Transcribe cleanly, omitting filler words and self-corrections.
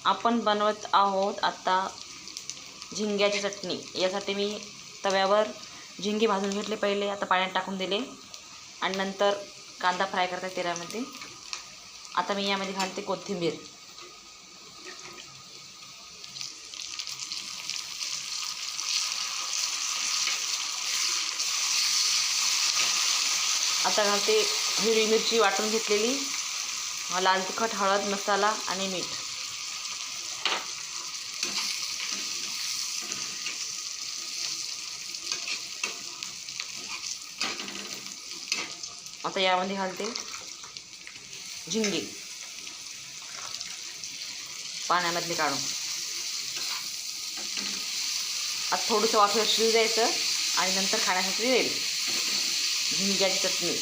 आपण बनवत आहोत आता झिंग्याची चटणी। यासाठी मी तव्यावर झिंगे भाजून घेतले पहिले, आता पाण्यात टाकून दिले आणि नंतर कांदा फ्राय करते तेलामध्ये। आता मी यामध्ये घालते कोथिंबीर। आता घालते हिरवी मिरची वाटून घेतलेली, लाल तिखट, हळद, मसाला आणि मीठ। आता यामध्ये घालते झिंगे पाण्यामधले काढून। आता थोडंसं वाफेवर शिजू द्यायचं आणि नंतर खाण्यासाठी रेडी झिंग्याची चटणी।